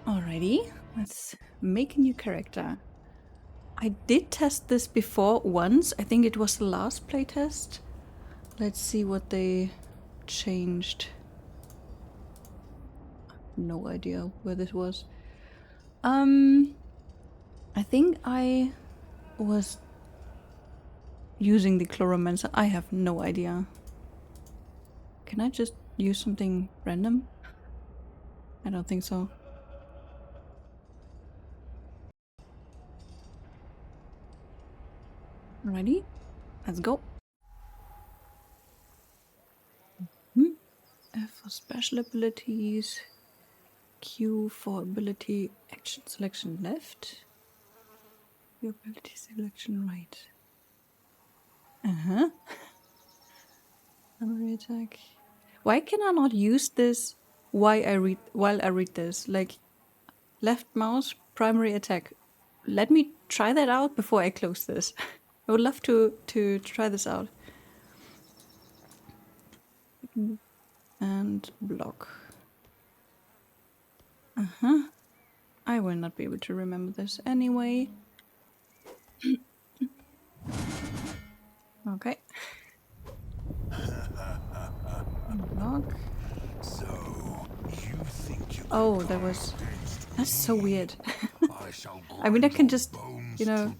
Alrighty, let's make a new character. I did test this before once. I think it was the last playtest. Let's see what they changed. No idea where this was. I think I was using the Chloromancer. I have no idea. Can I just use something random? I don't think so. Alrighty, let's go. F for special abilities. Q for ability action selection left. Your ability selection right. Primary attack. Why can I not use this while I read this? Like left mouse, primary attack. Let me try that out before I close this. I would love to try this out. And block. I will not be able to remember this anyway. Okay. Block. So you think you Oh, that's so weird. I mean, I can just, you know,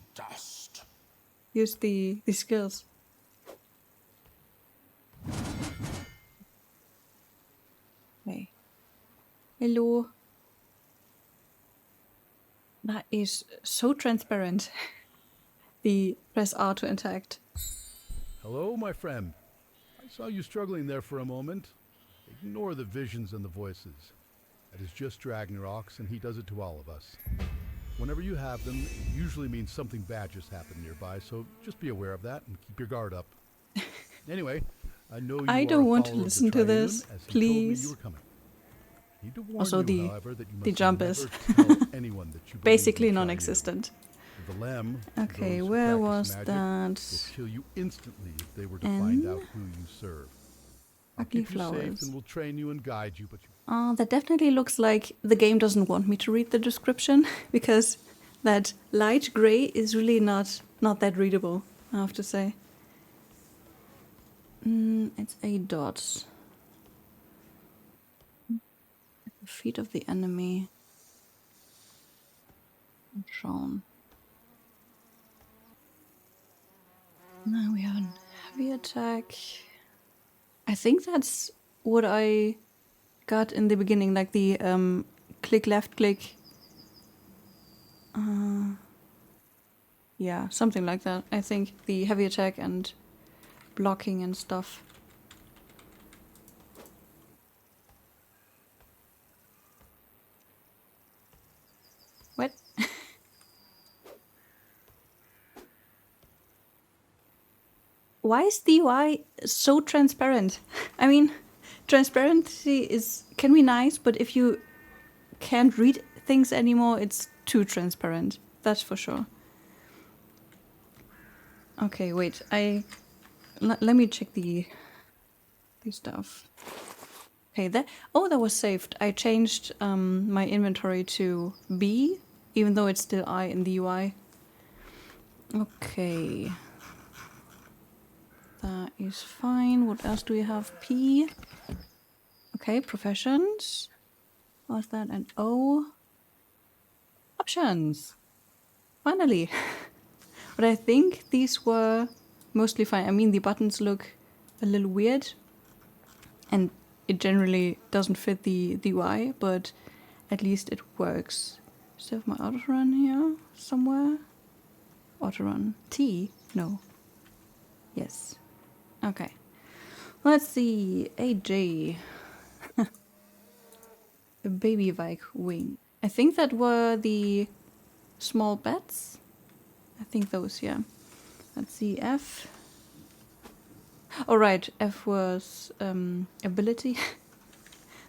use the skills. Hey. Hello. That is so transparent. The press R to interact. Hello, my friend. I saw you struggling there for a moment. Ignore the visions and the voices. That is just Ragnaroks, and he does it to all of us. Whenever you have them, it usually means something bad just happened nearby, so just be aware of that and keep your guard up. Anyway, I know you I are don't a want to follower of listen the to Triune, this. as he Please. told me you were coming. I need to warn Also, you, however, that you the must jump never is tell anyone that you believe basically in Triune. non-existent. The Lem, Okay, those who where practice was magic, that? will kill you instantly if they were to find out who you serve. I'll Ugly keep you safe flowers. and will train you and guide you, but you... That definitely looks like the game doesn't want me to read the description because that light gray is really not that readable, I have to say. It's a dot. At the feet of the enemy. Shown. Now we have a heavy attack. I think that's what I got in the beginning, like the click left click. Yeah, something like that. I think the heavy attack and blocking and stuff. What? Why is the UI so transparent? I mean, transparency can be nice, but if you can't read things anymore, it's too transparent. That's for sure. Okay, wait. Let me check the stuff. Okay, that was saved. I changed my inventory to B, even though it's still I in the UI. Okay. That is fine. What else do we have? P. Okay, professions. What's that? And O. Options. Finally. But I think these were mostly fine. I mean, the buttons look a little weird. And it generally doesn't fit the UI, but at least it works. Still have my autorun here somewhere. Autorun. T? No. Yes. Okay. Let's see. AJ. A baby Vike wing. I think that were the small bats. I think those, yeah. Let's see. F. Oh, right. F was ability.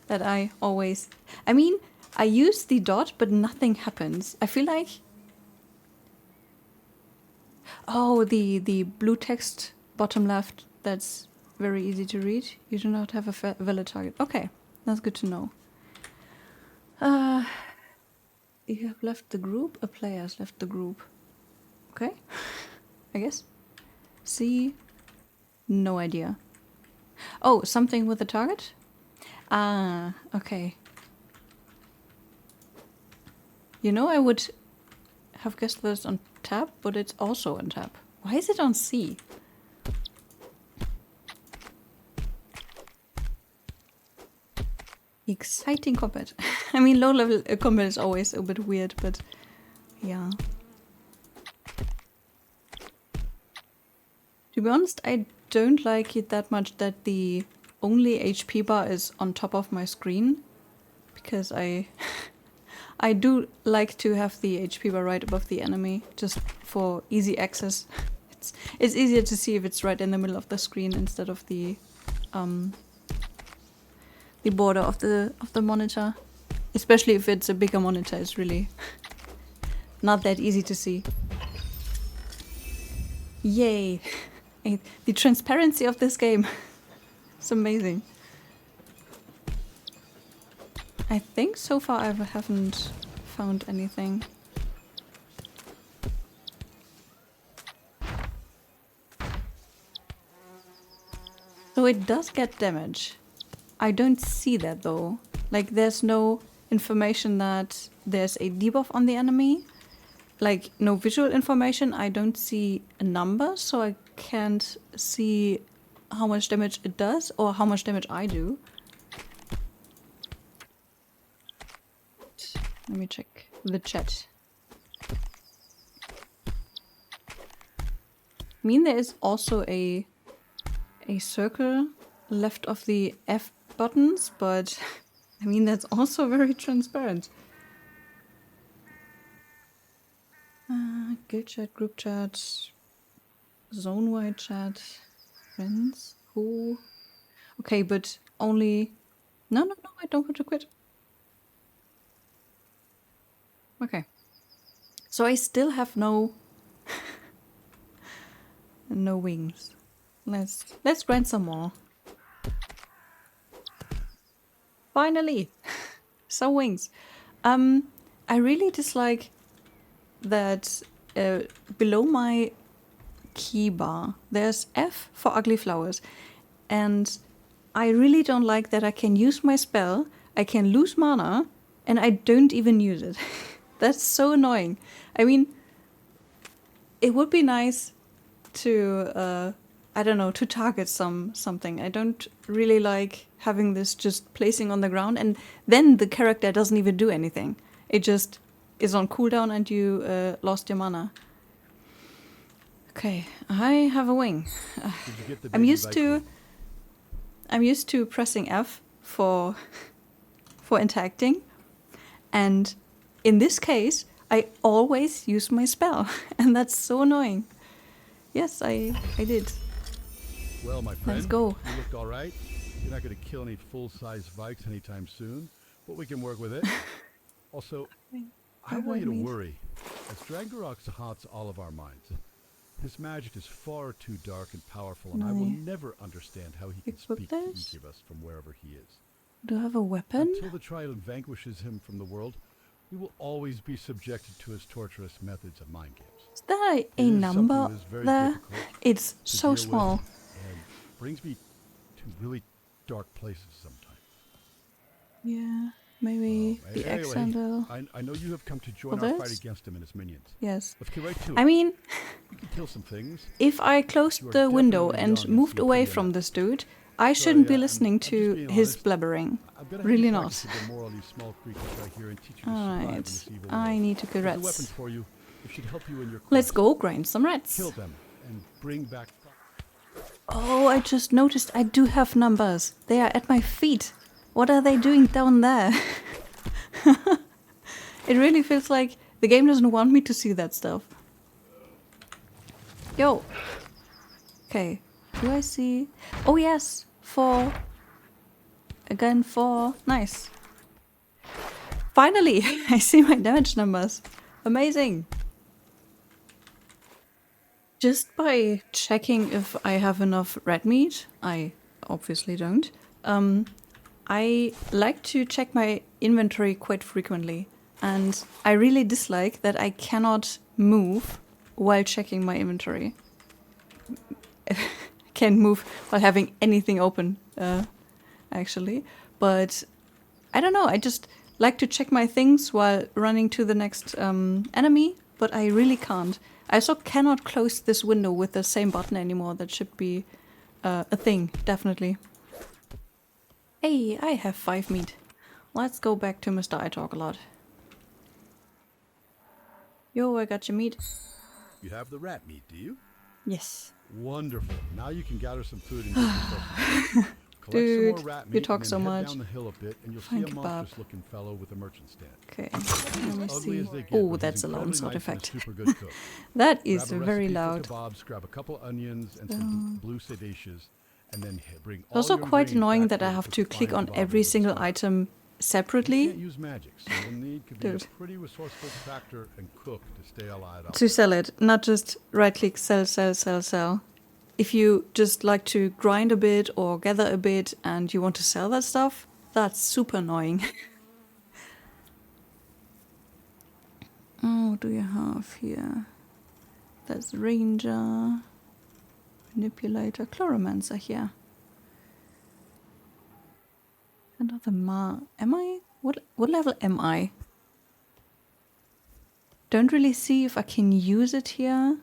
That I always... I mean, I use the dot, but nothing happens. I feel like... Oh, the blue text bottom left. That's very easy to read. You do not have a valid target. Okay, that's good to know. You have left the group. A player has left the group. Okay. I guess. See. No idea. Oh, something with the target? Ah, okay. You know, I would have guessed this on tab, but it's also on tab. Why is it on C? Exciting combat. I mean, low level combat is always a bit weird, but yeah. To be honest, I don't like it that much that the only HP bar is on top of my screen, because I do like to have the HP bar right above the enemy, just for easy access. It's easier to see if it's right in the middle of the screen instead of the border of the monitor. Especially if it's a bigger monitor, it's really not that easy to see. Yay! The transparency of this game. It's amazing. I think so far I haven't found anything. So it does get damage. I don't see that though. Like there's no information that there's a debuff on the enemy. Like no visual information. I don't see a number, so I can't see how much damage it does or how much damage I do. Let me check the chat. I mean, there is also a circle left of the F buttons, but I mean, that's also very transparent. Guild chat, group chat, zone-wide chat, friends, who? Okay, but only... No, I don't want to quit. Okay. So I still have no... no wings. Let's grind some more. Finally! Some wings. I really dislike that below my key bar there's F for ugly flowers, and I really don't like that I can use my spell, I can lose mana, and I don't even use it. That's so annoying. I mean, it would be nice to I don't know, to target something. I don't really like having this just placing on the ground and then the character doesn't even do anything. It just is on cooldown and you lost your mana. Okay, I have a wing. I'm used to pressing F for interacting, and in this case I always use my spell, and that's so annoying. Yes, I did. Well, my friend, let's go. You looked all right. You're not going to kill any full-size Vikes anytime soon, but we can work with it. Also, I don't want you to worry, as Ragnarok haunts all of our minds. His magic is far too dark and powerful, and I will never understand how he can speak to each of us from wherever he is. Do I have a weapon? Until the Triune vanquishes him from the world, we will always be subjected to his torturous methods of mind games. Is there a number there? It's so small. And brings me to really dark places sometimes. Yeah, maybe the X handle. I know you have come to join our fight against him and his minions. Yes. Let's get right to it. I mean, you can kill some things. If I closed the window and moved away from this dude, I shouldn't be listening to his blabbering. Really not. Alright, I need to kill rats. Let's go grind some rats. Kill them and bring back. Oh, I just noticed I do have numbers. They are at my feet. What are they doing down there? It really feels like the game doesn't want me to see that stuff. Yo. Okay. Do I see? Oh yes. 4. Again 4. Nice. Finally, I see my damage numbers. Amazing. Just by checking if I have enough red meat, I obviously don't, I like to check my inventory quite frequently. And I really dislike that I cannot move while checking my inventory. I can't move while having anything open, actually. But I don't know, I just like to check my things while running to the next enemy, but I really can't. I also cannot close this window with the same button anymore. That should be a thing, definitely. Hey, I have 5 meat. Let's go back to Mr. I Talk a Lot. Yo, I got your meat. You have the rat meat, do you? Yes. Wonderful. Now you can gather some food and get yourself. Collect some more Dude, rat meat you talk and so then head much. down the hill a bit and you'll Fine see a kebab. monstrous-looking fellow with a merchant stand. Okay, He's let me ugly see. as they get, Oh, but that's he's a loud incredibly sound nice and a effect. super good cook. That is Grab a very recipe loud. for kebabs, grab a couple onions and some blue sedacious, and then bring all Also your quite ingredients annoying back that I here have put to the click fine on kebab every over the single stove. item You separately can't use magic, so you'll need to be Dude. a pretty resourceful factor and cook to stay alive. to sell it, not just right click, sell, sell, sell, sell. If you just like to grind a bit or gather a bit and you want to sell that stuff, that's super annoying. Oh, what do you have here? That's Ranger, Manipulator, Chloromancer here. Another am I? What level am I? Don't really see if I can use it here.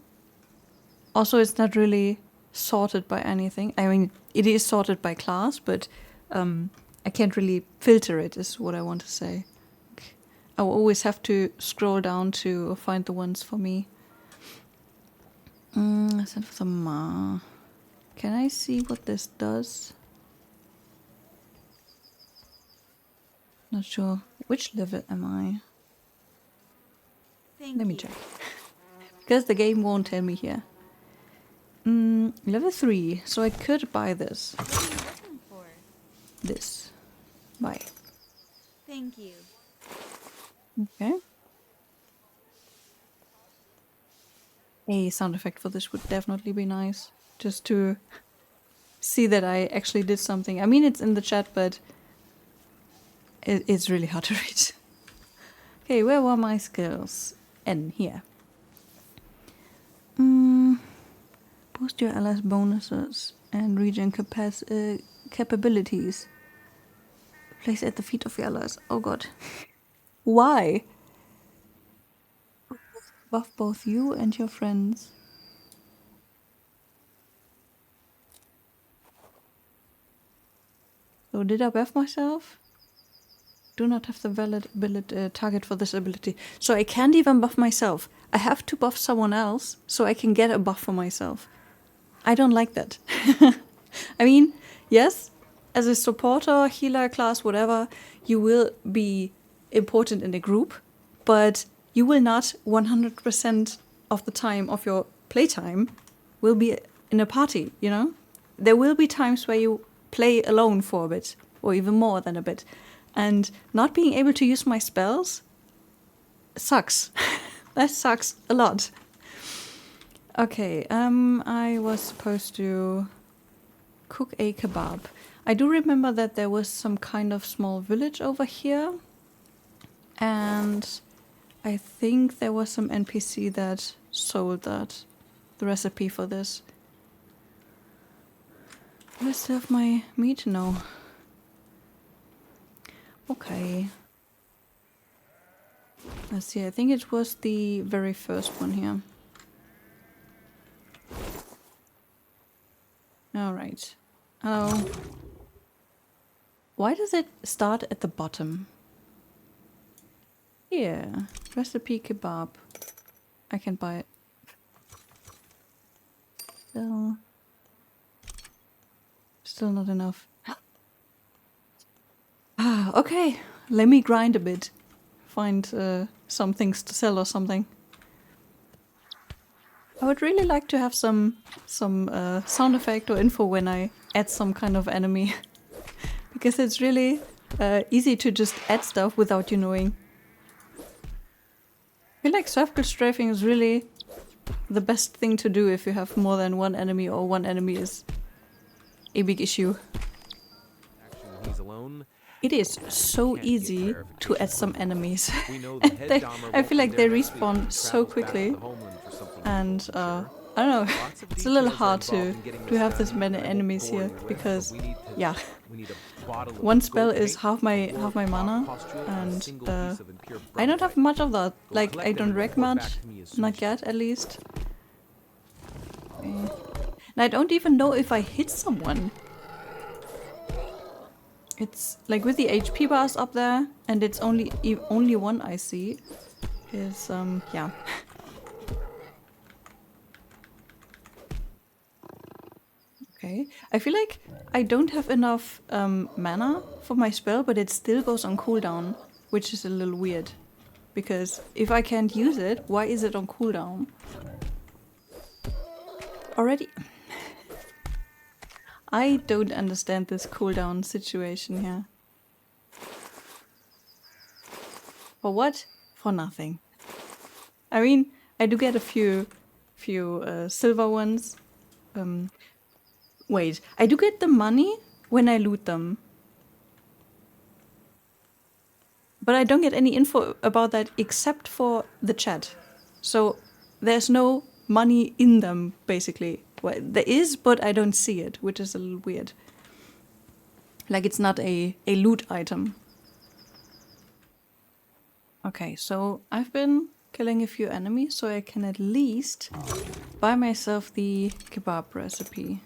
Also, it's not really sorted by anything. I mean, it is sorted by class, but I can't really filter it, is what I want to say. I will always have to scroll down to find the ones for me. Send for the Ma. Can I see what this does? Not sure. Which level am I? Let me check. Because the game won't tell me here. Level 3. So I could buy this. What are you looking for? This. Buy. Thank you. Okay. A sound effect for this would definitely be nice. Just to see that I actually did something. I mean, it's in the chat, but it's really hard to read. Okay, where were my skills? N, here. Boost your allies' bonuses and region capabilities. Place at the feet of your allies. Oh god. Why? Buff both you and your friends. So did I buff myself? Do not have the valid ability, target for this ability. So I can't even buff myself. I have to buff someone else so I can get a buff for myself. I don't like that. I mean, yes, as a supporter, healer class, whatever, you will be important in a group, but you will not 100% of the time of your playtime will be in a party, you know? There will be times where you play alone for a bit, or even more than a bit. And not being able to use my spells sucks. That sucks a lot. Okay, I was supposed to cook a kebab. I do remember that there was some kind of small village over here. And I think there was some NPC that sold the recipe for this. Do I still have my meat? No. Okay. Let's see, I think it was the very first one here. Alright. Hello. Why does it start at the bottom? Here. Recipe kebab. I can buy it. Still not enough. Okay. Let me grind a bit. Find some things to sell or something. I would really like to have some sound effect or info when I add some kind of enemy. Because it's really easy to just add stuff without you knowing. I feel like circle strafing is really the best thing to do if you have more than one enemy or one enemy is a big issue. Actually, he's a alone. It is so Can't get easy to add some verification. enemies. We know the head They- Dahmer I won't feel be like there they next week. respawn He so travels back to quickly, the homeland for something and important, sure. I don't know. Lots of It's a little details are hard involved to in getting to this have this done. many I won't enemies bore here you with, but because we need yeah, a bottle of one spell gold is paint, half a my war mana, pustule, a and single piece of impure I don't have bromide. much of that. Go Like collect I them don't and wreck report much, back to me as soon not as you yet can. at least. Okay. And I don't even know if I hit someone. It's like with the HP bars up there, and it's only one I see. Is yeah. Okay, I feel like I don't have enough mana for my spell, but it still goes on cooldown, which is a little weird. Because if I can't use it, why is it on cooldown? Already? I don't understand this cooldown situation here. For what? For nothing. I mean, I do get a few silver ones. Wait, I do get the money when I loot them. But I don't get any info about that except for the chat. So there's no money in them, basically. Well, there is, but I don't see it, which is a little weird. Like it's not a loot item. Okay, so I've been killing a few enemies, so I can at least buy myself the kebab recipe.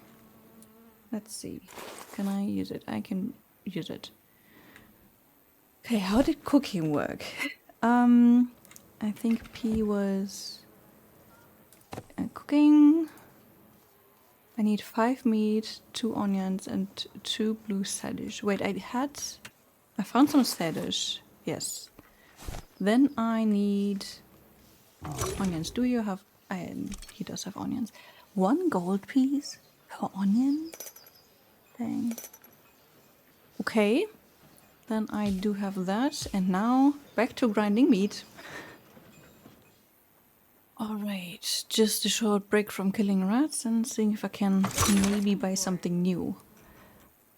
Let's see. Can I use it? I can use it. Okay, how did cooking work? I think P was cooking. I need 5 meat, 2 onions, and 2 blue radish. Wait, I found some radish. Yes. Then I need onions. Do you have? He does have onions. 1 gold piece per onion. Dang. Okay. Then I do have that, and now back to grinding meat. Alright, just a short break from killing rats and seeing if I can maybe buy something new.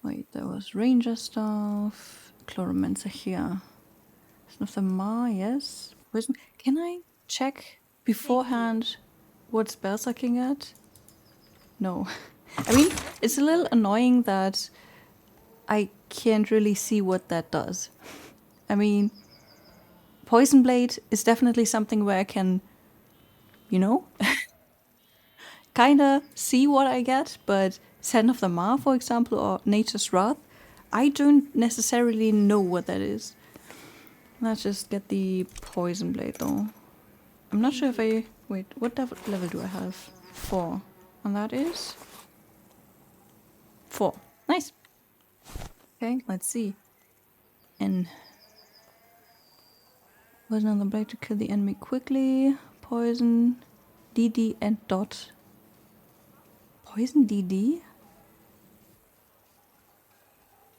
Wait, there was ranger stuff, chloromancer here. Some of them are, yes. Poison. Can I check beforehand what spells I can get? No. I mean, it's a little annoying that I can't really see what that does. I mean, Poison Blade is definitely something where I can, you know, kinda see what I get, but Sand of the Mar, for example, or Nature's Wrath, I don't necessarily know what that is. Let's just get the Poison Blade though. I'm not sure if I... Wait, what level do I have? 4. And that is... 4. Nice. Okay, let's see. And... Poison on the blade to kill the enemy quickly. Poison, DD, and dot. Poison DD?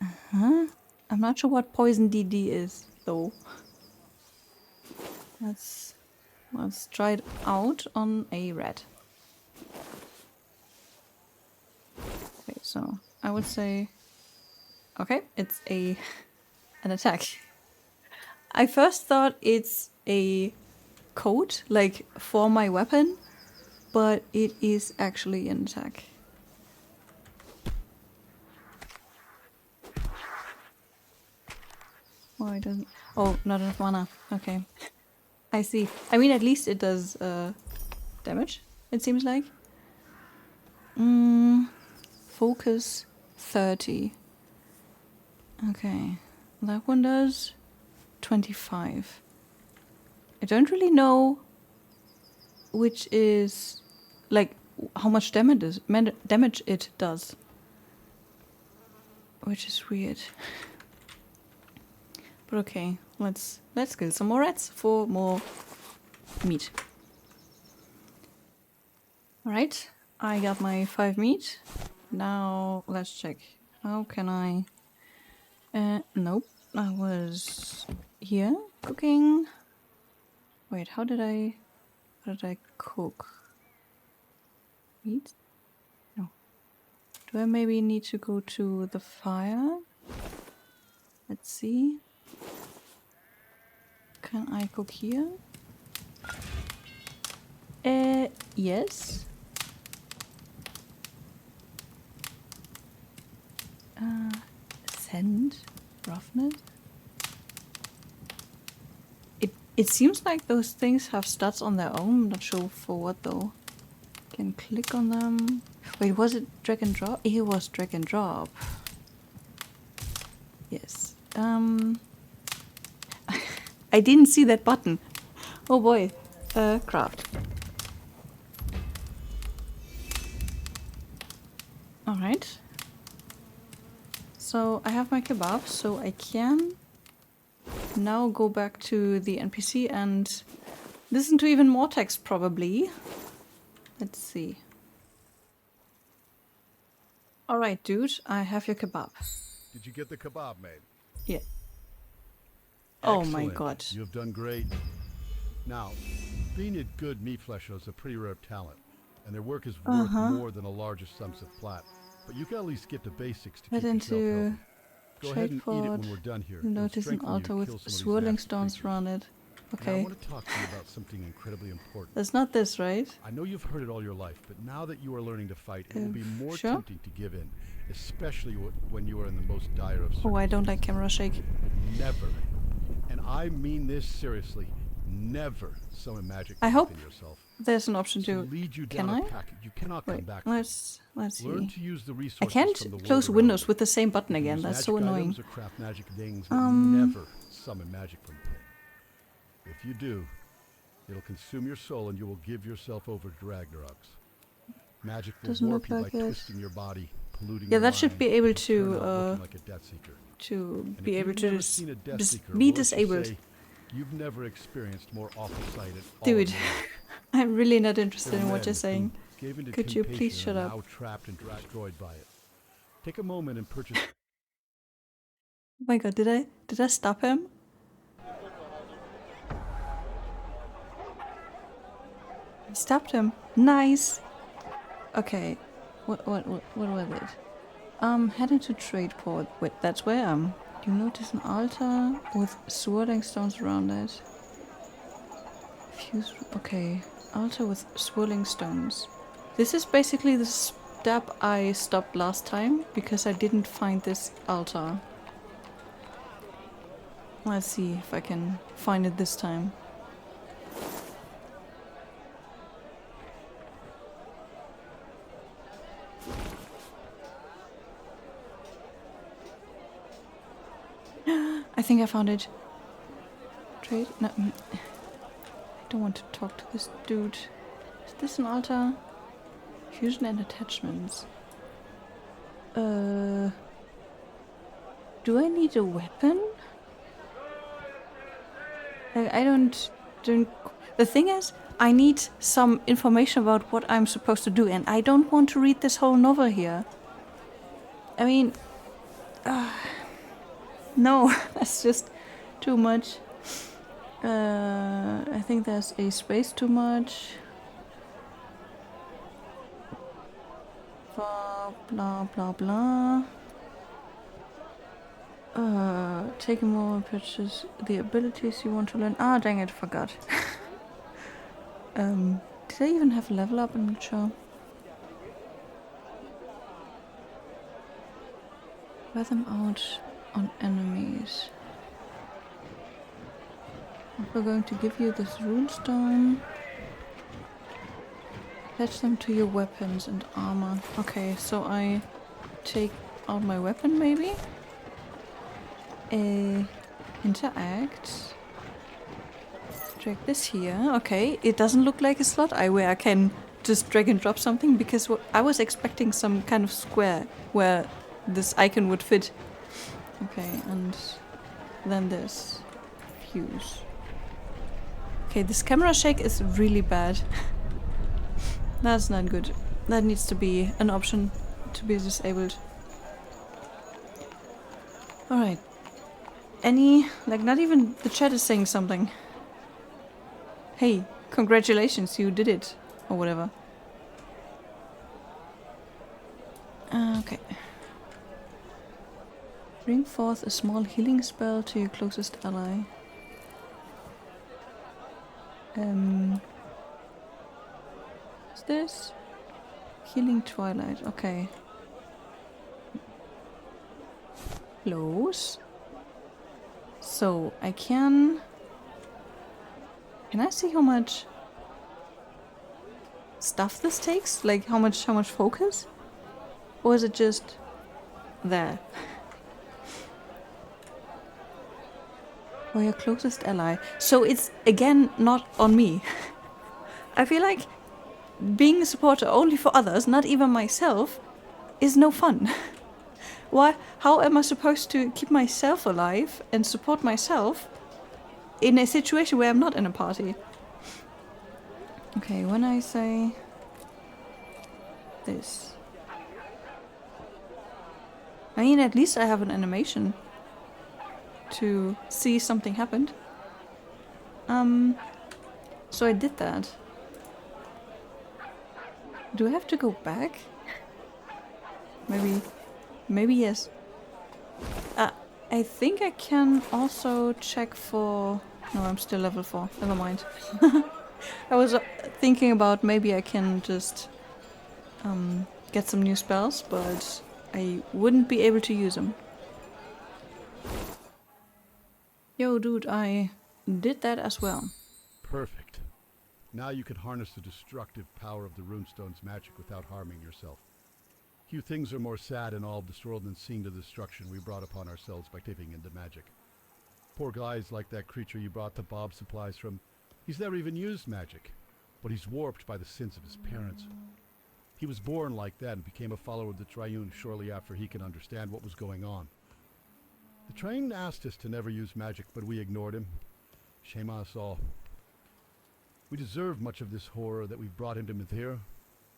Uh-huh. I'm not sure what poison DD is, though. Let's try it out on a rat. Okay, so I would say... Okay, it's an attack. I first thought it's a code, like, for my weapon, but it is actually an attack. Oh, it doesn't... Oh, not enough mana. Okay. I see. I mean, at least it does damage, it seems like. Focus 30. Okay. That one does 25. I don't really know which is, like, how much damage it does. Which is weird. But okay, let's kill some more rats for more meat. Alright, I got my 5 meat. Now let's check. How can I... nope. I was here cooking. Wait, how did I cook? Meat? No. Do I maybe need to go to the fire? Let's see. Can I cook here? Yes. Send. Roughness. It seems like those things have stats on their own. I'm not sure for what though. Can click on them. Wait, was it drag and drop? It was drag and drop. Yes. I didn't see that button. Oh boy. Craft. Alright. So I have my kebab, so I can now go back to the NPC and listen to even more text probably. Let's see. Alright, dude, I have your kebab. Did you get the kebab made? Yeah. Oh my Excellent. god. You have done great. Now, being a good meat flesher is a pretty rare talent, and their work is worth more than the largest sums of plat. But you can at least get the basics to Head keep yourself into healthy. Go ahead and eat it Tradeport. when we're done here. You'll It'll notice an strengthen you altar to with kill some of these swirling nasty stones creatures. around it. Now, I Okay. want to talk to you about something incredibly important. That's not this, right? I know you've heard it all your life, but now that you are learning to fight, it will be more Sure. tempting to give in, especially when you are in the most dire of Oh, I don't like circumstances. camera shake. Never, and I mean this seriously, never summon magic I from hope within yourself. There's an option To to... lead you Can down I? a path you cannot come Wait, back from. let's Learn see. to use the I resources can't from the world close around windows you. with the same button You can again. use That's magic so annoying. items or craft magic things, but never summon magic from within. If you do, it'll consume your soul and you will give yourself over to Ragnarok's. Magic will Doesn't warp look you like by it. twisting your body, polluting Yeah, your that should mind, be able and turn to, out looking like a Death Seeker. To And be if able you've to never just seen a Death dis Seeker, be well, let's just disabled. say you've never experienced more awful sight in all Dude, of your life. I'm really not interested There are in what men you're saying. who gave into Could you temptation please and shut are up? now trapped and destroyed by it. Take a moment and purchase. Oh my god, did I stop him? I stopped him. Nice. Okay. What was it? Heading to Tradeport. Wait, that's where you notice an altar with swirling stones around it. Fuse. Okay. Altar with swirling stones. This is basically the step I stopped last time because I didn't find this altar. Let's see if I can find it this time. I think I found it. Trade? No. I don't want to talk to this dude. Is this an altar? Fusion and attachments. Do I need a weapon? I don't. The thing is, I need some information about what I'm supposed to do, and I don't want to read this whole novel here. I mean, no, that's just too much. I think there's a space too much. Blah blah blah. Take more purchase the abilities you want to learn. Ah, dang it, forgot. Did I even have a level up? I'm not sure. Wear them out on enemies. We're going to give you this runestone. Attach them to your weapons and armor. Okay, so I take out my weapon maybe? Interact. Drag this here. Okay, it doesn't look like a slot eye where I can just drag and drop something because I was expecting some kind of square where this icon would fit. Okay, and then this. Fuse. Okay, this camera shake is really bad. That's not good. That needs to be an option to be disabled. Alright. Not even the chat is saying something. Hey, congratulations, you did it. Or whatever. Okay. Bring forth a small healing spell to your closest ally. Is this? Healing Twilight, okay. Close. So, I can... Can I see how much stuff this takes? Like, how much focus? Or is it just there? Or your closest ally. So it's, again, not on me. I feel like being a supporter only for others, not even myself, is no fun. Why? How am I supposed to keep myself alive and support myself in a situation where I'm not in a party? Okay, when I say this, I mean, at least I have an animation to see something happened. So I did that. Do I have to go back? Maybe yes. I think I can also check for... No, I'm still level 4. Never mind. I was thinking about maybe I can just get some new spells, but I wouldn't be able to use them. Yo, dude, I did that as well. Perfect. Now you can harness the destructive power of the runestone's magic without harming yourself. Few things are more sad in all of this world than seeing the destruction we brought upon ourselves by tipping into magic. Poor guys like that creature you brought the Bob supplies from. He's never even used magic, but he's warped by the sins of his parents. He was born like that and became a follower of the Triune shortly after he could understand what was going on. The Triune asked us to never use magic, but we ignored him. Shame on us all. We deserve much of this horror that we've brought into Mythera,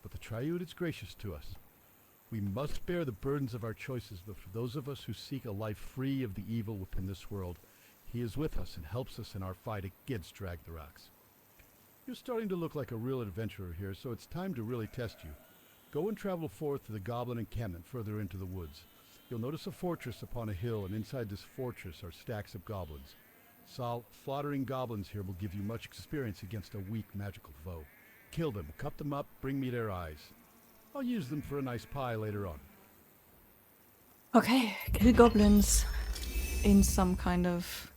but the Triune is gracious to us. We must bear the burdens of our choices, but for those of us who seek a life free of the evil within this world, he is with us and helps us in our fight against Ragnaroks. You're starting to look like a real adventurer here, so it's time to really test you. Go and travel forth to the Goblin encampment further into the woods. You'll notice a fortress upon a hill, and inside this fortress are stacks of goblins. Slaughtering goblins here will give you much experience against a weak magical foe. Kill them, cut them up, bring me their eyes. I'll use them for a nice pie later on. Okay, kill goblins in some kind of...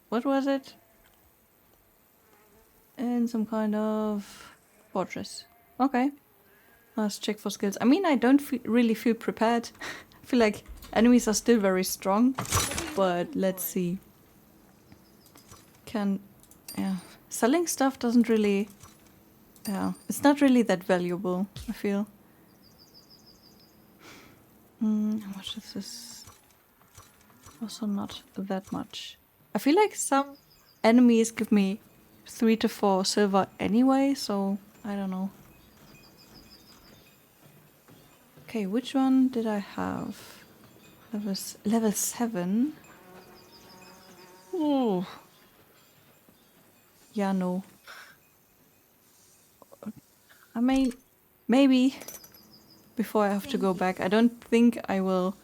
What was it? In some kind of fortress. Okay. Let's check for skills. I mean, I don't really feel prepared. I feel like enemies are still very strong. But let's see. Yeah. Selling stuff doesn't really... Yeah, it's not really that valuable, I feel. How much is this? Also not that much. I feel like some enemies give me 3 to 4 silver anyway, so I don't know. Okay, which one did I have? That was level 7. Oh. Yeah, no. I mean, maybe before I have to go back. I don't think I will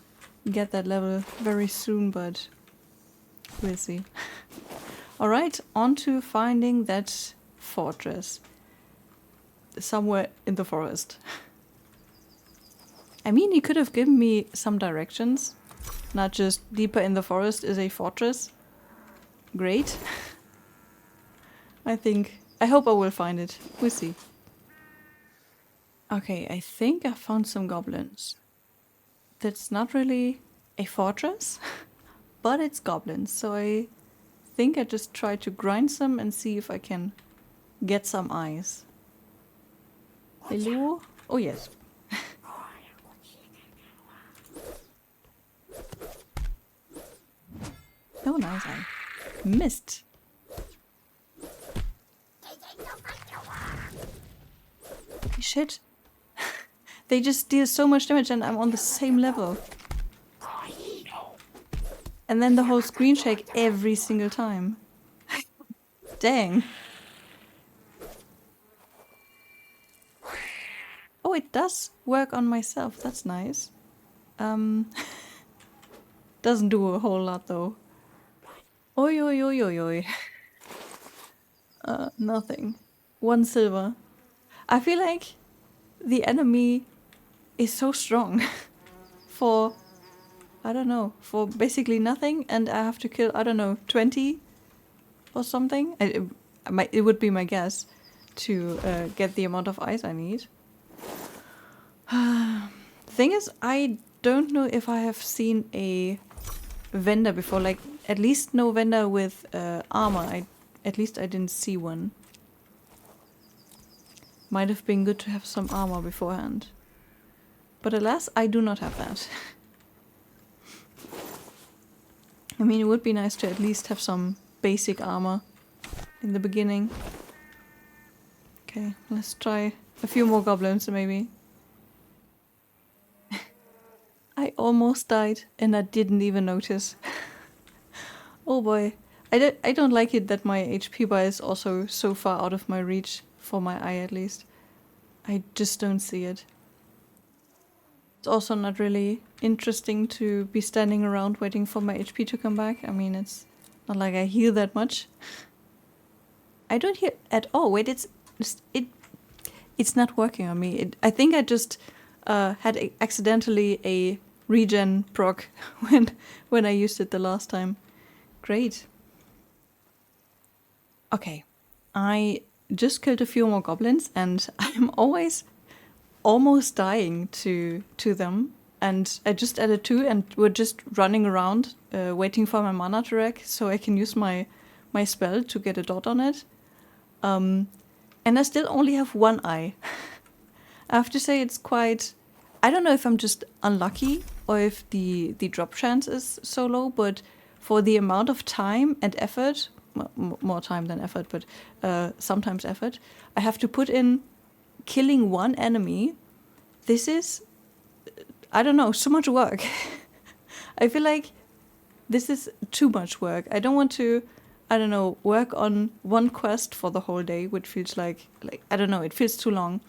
get that level very soon, but we'll see. Alright, on to finding that fortress. Somewhere in the forest. I mean, he could have given me some directions. Not just deeper in the forest is a fortress. Great. I hope I will find it. We'll see. Okay, I think I found some goblins. That's not really a fortress, but it's goblins. So I think I just try to grind some and see if I can get some eyes. Hello? Oh yes. Oh nice, I missed. Holy shit. They just deal so much damage and I'm on the same level. And then the whole screen shake every single time. Dang. Oh, it does work on myself. That's nice. Doesn't do a whole lot though. Oi, oi, oi, oi, oi. Nothing. 1 silver. I feel like the enemy is so strong for, I don't know, for basically nothing, and I have to kill, I don't know, 20 or something. It would be my guess to get the amount of ice I need. Thing is, I don't know if I have seen a vendor before, like at least no vendor with armor. At least I didn't see one. Might have been good to have some armor beforehand. But alas, I do not have that. I mean, it would be nice to at least have some basic armor in the beginning. Okay, let's try a few more goblins maybe. I almost died and I didn't even notice. Oh boy. I don't like it that my HP bar is also so far out of my reach, for my eye at least. I just don't see it. It's also not really interesting to be standing around waiting for my HP to come back. I mean, it's not like I heal that much. I don't heal at all. Wait, it's not working on me. I think I just had accidentally a regen proc when I used it the last time. Great. Okay, I just killed a few more goblins and I'm always almost dying to them. And I just added 2 and we're just running around waiting for my mana to wreck so I can use my spell to get a dot on it. And I still only have 1 eye. I have to say it's quite... I don't know if I'm just unlucky or if the drop chance is so low, but for the amount of time and effort, more time than effort, but sometimes effort, I have to put in killing 1 enemy. This is, I don't know, so much work. I feel like this is too much work. I don't want to, I don't know, work on 1 quest for the whole day, which feels like I don't know, it feels too long.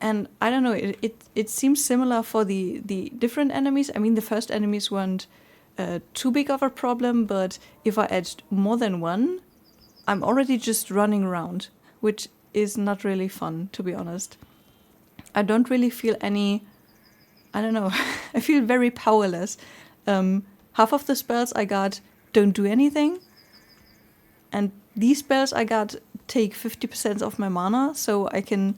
And I don't know, it seems similar for the different enemies. I mean, the first enemies weren't too big of a problem, but if I add more than 1, I'm already just running around, which is not really fun, to be honest. I don't really feel any, I don't know, I feel very powerless. Half of the spells I got don't do anything, and these spells I got take 50% of my mana, so I can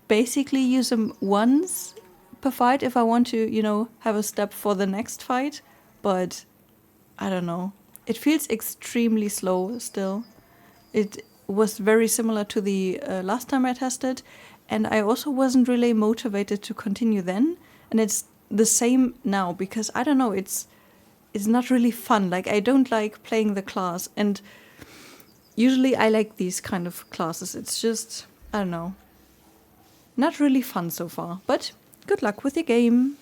basically use them once per fight if I want to, you know, have a step for the next fight. But I don't know. It feels extremely slow still. It was very similar to the last time I tested, and I also wasn't really motivated to continue then. And it's the same now because I don't know. It's not really fun. Like, I don't like playing the class, and usually I like these kind of classes. It's just, I don't know, not really fun so far. But good luck with your game.